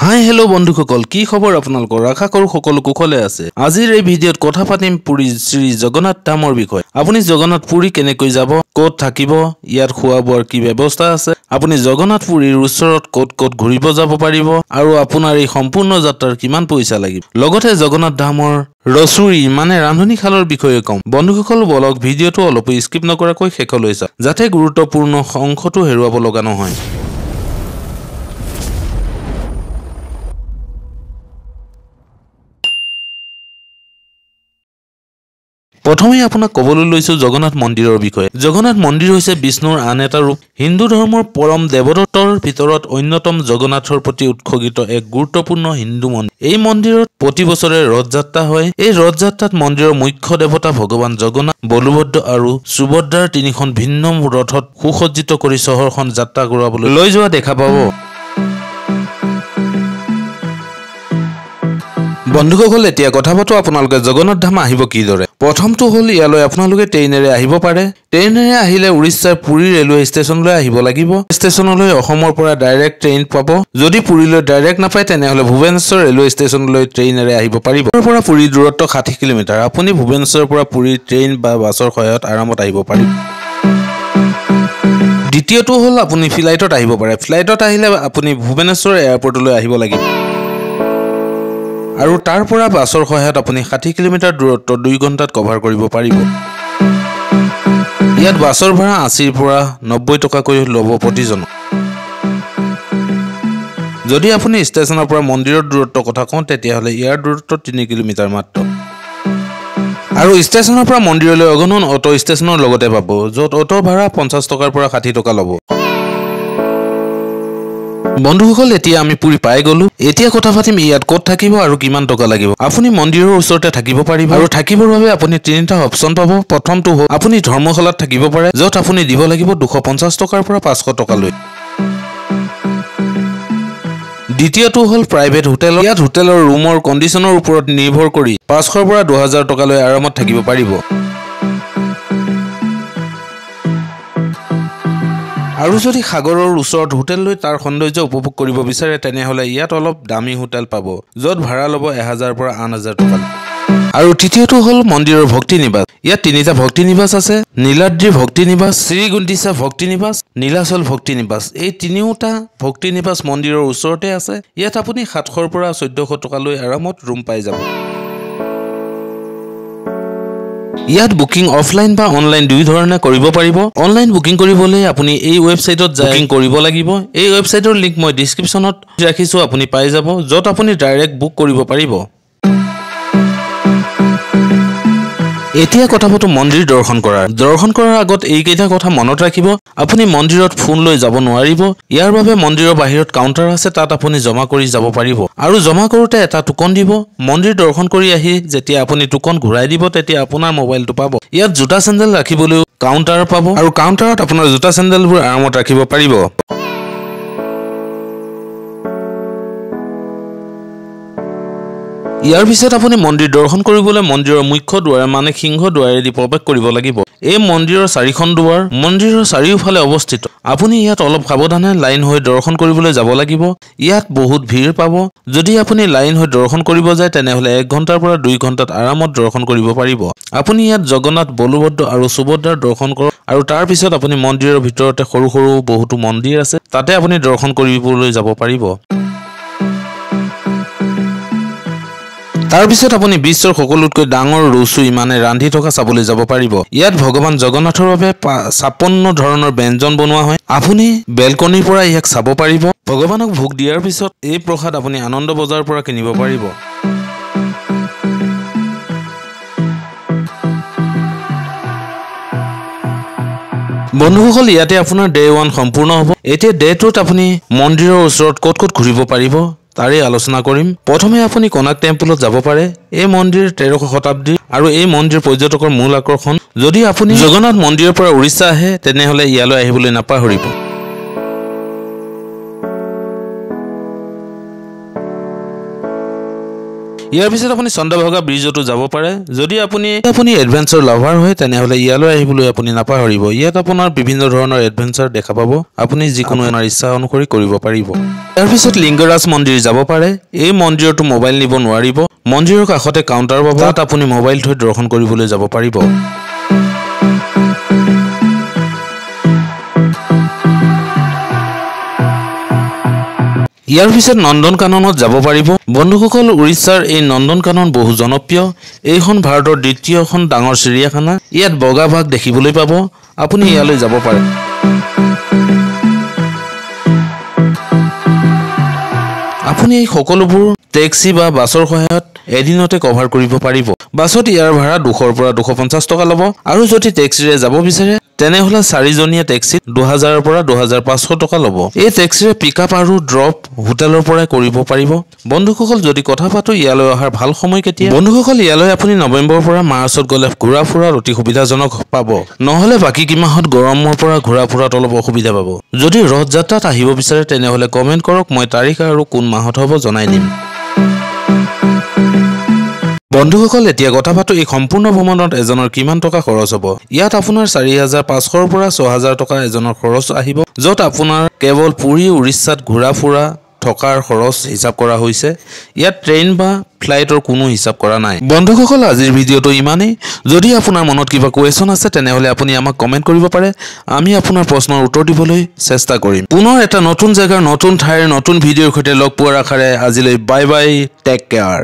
Hi hello' বন্ধুসকল, কি খবৰ আপোনালোকৰ? আশা কৰো সকলো কুশলে আছে। আজিৰ এই ভিডিঅ'ত কথা পাতিম পুৰী শ্ৰী জগন্নাথ ধামৰ বিষয়ে। আপুনি জগন্নাথ পুৰী কেনেকৈ যাব, ক'ত থাকিব, ইয়াত খোৱা বোৱাৰ কি ব্যৱস্থা আছে, আপুনি জগন্নাথ পুৰীৰ ওচৰত ক'ত ক'ত ঘূৰিব যাব পাৰিব আৰু আপোনাৰ এই সম্পূৰ্ণ যাত্ৰাৰ কিমান পইচা লাগিব, লগতে জগন্নাথ ধামৰ ৰচুৰি মানে ৰান্ধনীশালৰ বিষয়ে কম। বন্ধুসকল বলক ভিডিঅ'টো অলপ স্কিপ নকৰাকৈ শেষলৈ চাওক, যাতে গুৰুত্বপূৰ্ণ অংশটো হেৰুৱাব লগা নহয়। প্ৰথমে আপোনাক ক'বলৈ লৈছো জগন্নাথ মন্দিৰৰ বিষয়ে। জগন্নাথ মন্দিৰ হৈছে বিষ্ণুৰ আন এটা ৰূপ। হিন্দু ধৰ্মৰ পৰম দেৱদত্তৰ ভিতৰত অন্যতম জগন্নাথৰ প্ৰতি উৎসৰ্গিত এক গুৰুত্বপূৰ্ণ হিন্দু মন্দিৰ। এই মন্দিৰত প্ৰতি বছৰে ৰথযাত্ৰা হয়। এই ৰথযাত্ৰাত মন্দিৰৰ মুখ্য দেৱতা ভগৱান জগন্নাথ, বলভদ্ৰ আৰু সুভদ্ৰাৰ তিনিখন ভিন্ন ৰথত সুসজ্জিত কৰি চহৰখন যাত্ৰা কৰাবলৈ লৈ যোৱা দেখা পাব। বন্ধুসকল এতিয়া কথা পাতো আপোনালোকে জগন্নাথ ধাম আহিব কিদৰে। প্ৰথমটো হ'ল ইয়ালৈ আপোনালোকে ট্ৰেইনেৰে আহিব পাৰে। ট্ৰেইনেৰে আহিলে উৰিষ্যাৰ পুৰী ৰেলৱে ষ্টেচনলৈ আহিব লাগিব। ষ্টেচনলৈ অসমৰ পৰা ডাইৰেক্ট ট্ৰেইন পাব। যদি পুৰীলৈ ডাইৰেক্ট নাপায় তেনেহ'লে ভুৱনেশ্বৰ ৰেলৱে ষ্টেচনলৈ ট্ৰেইনেৰে আহিব পাৰিব। পুৰীৰ পৰা পুৰীৰ দূৰত্ব 60 কিলোমিটাৰ। আপুনি ভুৱনেশ্বৰৰ পৰা পুৰী ট্ৰেইন বা বাছৰ সহায়ত আৰামত আহিব পাৰিব। দ্বিতীয়টো হ'ল আপুনি ফ্লাইটত আহিব পাৰে। ফ্লাইটত আহিলে আপুনি ভুৱনেশ্বৰ এয়াৰপৰ্টলৈ আহিব লাগিব আৰু তাৰ পৰা বাছৰ সহায়ত আপুনি 60 কিলোমিটাৰ দূৰত্ব 2 ঘণ্টাত কভাৰ কৰিব পাৰিব। ইয়াত বাছৰ ভাড়া 80ৰ পৰা 90 টকাকৈ ল'ব প্ৰতিজনক। যদি আপুনি ষ্টেচনৰ পৰা মন্দিৰৰ দূৰত্বৰ কথা কওঁ তেতিয়াহ'লে ইয়াৰ দূৰত্ব 3 কিলোমিটাৰ মাত্ৰ। আৰু ষ্টেচনৰ পৰা মন্দিৰলৈ অগণন অটো ষ্টেচনৰ লগতে পাব, য'ত অটো ভাড়া 50 টকাৰ পৰা 60 টকা ল'ব। বন্ধুসকল এতিয়া আমি পুৰী পাই গলো। এতিয়া কথা পাতিম ইয়াত ক'ত থাকিব আৰু কিমান টকা লাগিব। আপুনি মন্দিৰৰ ওচৰতে থাকিব পাৰিব আৰু থাকিবৰ বাবে আপুনি তিনিটা অপচন পাব। প্ৰথমটো হ'ল আপুনি ধৰ্মশালাত থাকিব পাৰে, য'ত আপুনি দিব লাগিব 250 টকাৰ পৰা 500 টকালৈ। দ্বিতীয়টো হ'ল প্ৰাইভেট হোটেল। ইয়াত হোটেলৰ ৰুমৰ কণ্ডিশ্যনৰ ওপৰত নিৰ্ভৰ কৰি 500ৰ পৰা 2000 টকালৈ আৰামত থাকিব পাৰিব। আৰু যদি সাগৰৰ ওচৰত হোটেল লৈ তাৰ সৌন্দৰ্য উপভোগ কৰিব বিচাৰে তেনেহ'লে ইয়াত অলপ দামী হোটেল পাব, য'ত ভাড়া ল'ব 1000ৰ পৰা 8000 টকা। আৰু তৃতীয়টো হ'ল মন্দিৰৰ ভক্তি নিবাস। ইয়াত তিনিটা ভক্তি নিবাস আছে: নীলাদ্ৰি ভক্তি নিবাস, শ্ৰীগুণ্ডিচা ভক্তি নিবাস, নীলাচল ভক্তি নিবাস। এই তিনিওটা ভক্তি নিবাস মন্দিৰৰ ওচৰতে আছে। ইয়াত আপুনি 700ৰ পৰা 1400 টকালৈ আৰামত ৰুম পাই যাব। ইয়াত বুকিং অফলাইন বা অনলাইন দুই ধৰণে কৰিব পাৰিব। অনলাইন বুকিং কৰিবলৈ আপুনি এই ৱেবছাইটত বুকিং কৰিব লাগিব। এই ৱেবছাইটৰ লিংক মই ডিছক্ৰিপশ্যনত ৰাখিছোঁ, আপুনি পাই যাব, য'ত আপুনি ডাইৰেক্ট বুক কৰিব পাৰিব। এতিয়া কথা পাতো মন্দিৰ দৰ্শন কৰাৰ। দৰ্শন কৰাৰ আগত এইকেইটা কথা মনত ৰাখিব। আপুনি মন্দিৰত ফোন লৈ যাব নোৱাৰিব। ইয়াৰ বাবে মন্দিৰৰ বাহিৰত কাউণ্টাৰ আছে, তাত আপুনি জমা কৰি যাব পাৰিব আৰু জমা কৰোঁতে এটা টোকন দিব। মন্দিৰ দৰ্শন কৰি আহি যেতিয়া আপুনি টোকন ঘূৰাই দিব তেতিয়া আপোনাৰ মোবাইলটো পাব। ইয়াত জোতা চেণ্ডেল ৰাখিবলৈও কাউণ্টাৰ পাব আৰু কাউণ্টাৰত আপোনাৰ জোতা চেণ্ডেলবোৰ আৰামত ৰাখিব পাৰিব। ইয়াৰ পিছত আপুনি মন্দিৰ দৰ্শন কৰিবলৈ মন্দিৰৰ মুখ্য দুৱাৰ মানে সিংহ দুৱাৰেদি প্ৰৱেশ কৰিব লাগিব। এই মন্দিৰৰ 4খন দুৱাৰ মন্দিৰৰ চাৰিওফালে অৱস্থিত। আপুনি ইয়াত অলপ সাৱধানে লাইন হৈ দৰ্শন কৰিবলৈ যাব লাগিব। ইয়াত বহুত ভিৰ পাব। যদি আপুনি লাইন হৈ দৰ্শন কৰিব যায় তেনেহ'লে 1 ঘণ্টাৰ পৰা 2 ঘণ্টাত আৰামত দৰ্শন কৰিব পাৰিব। আপুনি ইয়াত জগন্নাথ, বলভদ্ৰ আৰু সুভদ্ৰাৰ দৰ্শন কৰক আৰু তাৰ পিছত আপুনি মন্দিৰৰ ভিতৰতে সৰু সৰু বহুতো মন্দিৰ আছে, তাতে আপুনি দৰ্শন কৰিবলৈ যাব পাৰিব। তাৰ পিছত আপুনি বিশ্বৰ সকলোতকৈ ডাঙৰ ৰচুই মানে ৰান্ধি থকা চাবলৈ যাব পাৰিব। ইয়াত ভগৱান জগন্নাথৰ বাবে 56 ধৰণৰ ব্যঞ্জন বনোৱা হয়। আপুনি বেলকনিৰ পৰা ইয়াক চাব পাৰিব। ভগৱানক ভোগ দিয়াৰ পিছত এই প্ৰসাদ আপুনি আনন্দ বজাৰৰ পৰা কিনিব পাৰিব। বন্ধুসকল ইয়াতে আপোনাৰ ডে 1 সম্পূৰ্ণ হ'ব। এতিয়া ডে 2ত আপুনি মন্দিৰৰ ওচৰত ক'ত ক'ত ঘূৰিব পাৰিব তাৰে আলোচনা কৰিম। প্ৰথমে আপুনি কনাক টেম্পলত যাব পাৰে। এই মন্দিৰ 13শ শতাব্দীৰ আৰু এই মন্দিৰ পৰ্যটকৰ মূল আকৰ্ষণ। যদি আপুনি জগন্নাথ মন্দিৰৰ পৰা উৰিষ্যা আহে তেনেহ'লে ইয়ালৈ আহিবলৈ নাপাহৰিব। ইয়াৰ পিছত আপুনি চন্দ্ৰভাগা ব্ৰিজতো যাব পাৰে যদি আপুনি এডভেঞ্চাৰ লাভাৰ হয় তেনেহলে ইয়ালৈ আহিবলৈ আপুনি নাপাহৰিব ইয়াত আপোনাৰ বিভিন্ন ধৰণৰ এডভেঞ্চাৰ দেখা পাব আপুনি যিকোনো আপোনাৰ ইচ্ছা অনুসৰি কৰিব পাৰিব ইয়াৰ পিছত লিংগৰাজ মন্দিৰ যাব পাৰে এই মন্দিৰটো মোবাইল নিব নোৱাৰিব মন্দিৰৰ কাষতে কাউণ্টাৰ পাব তাত আপুনি মোবাইল থৈ দৰ্শন কৰিবলৈ যাব পাৰিব ইয়াৰ পিছত নন্দনকাননত যাব পাৰিব বন্ধুসকল উৰিষ্যাৰ এই নন্দনকানন বহু জনপ্ৰিয় এইখন ভাৰতৰ দ্বিতীয়খন ডাঙৰ চিৰিয়াখানা ইয়াত বগা বাঘ দেখিবলৈ পাব আপুনি ইয়ালৈ যাব পাৰে আপুনি এই সকলোবোৰ টেক্সি বা বাছৰ সহায়ত এদিনতে কভাৰ কৰিব পাৰিব বাছত ইয়াৰ ভাড়া 200 পৰা 250 টকা ল'ব আৰু যদি টেক্সিৰে যাব বিচাৰে তেনেহলে 4 জনীয়া টেক্সি 2000 পৰা 2500 টকা ল'ব এই টেক্সিৰে পিকআপ আৰু ড্ৰপ হোটেলৰ পৰা কৰিব পাৰিব বন্ধুসকল যদি কথা পাতো ইয়ালৈ অহাৰ ভাল সময় কেতিয়া বন্ধুসকল ইয়ালৈ আপুনি নৱেম্বৰ পৰা মাৰ্চত গলে ঘূৰা ফুৰাত অতি সুবিধাজনক পাব নহলে বাকি কি মাহত গৰমৰ পৰা ঘূৰা ফুৰাত অলপ অসুবিধা পাব যদি ৰথ যাত্ৰাত আহিব বিচাৰে তেনেহলে কমেন্ট কৰক মই তাৰিখ আৰু কোন মাহত হ'ব জনাই দিম বন্ধুসকল এতিয়া কথা পাতো এই সম্পূৰ্ণ ভ্ৰমণত এজনৰ কিমান টকা খৰচ হ'ব ইয়াত আপোনাৰ 4500 পৰা 6000 টকা এজনৰ খৰচ আহিব যত আপোনাৰ কেৱল পুৰী উৰিষ্যাত ঘূৰা ফুৰা থকাৰ খৰচ হিচাপ কৰা হৈছে ইয়াত ট্ৰেইন বা ফ্লাইটৰ কোনো হিচাপ কৰা নাই বন্ধুসকল আজিৰ ভিডিওটো ইমানেই যদি আপোনাৰ মনত কিবা কোৱেশ্যন আছে তেনেহলে আপুনি আমাক কমেন্ট কৰিব পাৰে আমি আপোনাৰ প্ৰশ্নৰ উত্তৰ দিবলৈ চেষ্টা কৰিম পুনৰ এটা নতুন জায়গাৰ নতুন ঠাইৰ নতুন ভিডিওৰ সৈতে লগ পোৱাৰ আশাৰে আজিলৈ বাই বাই টেক কেয়াৰ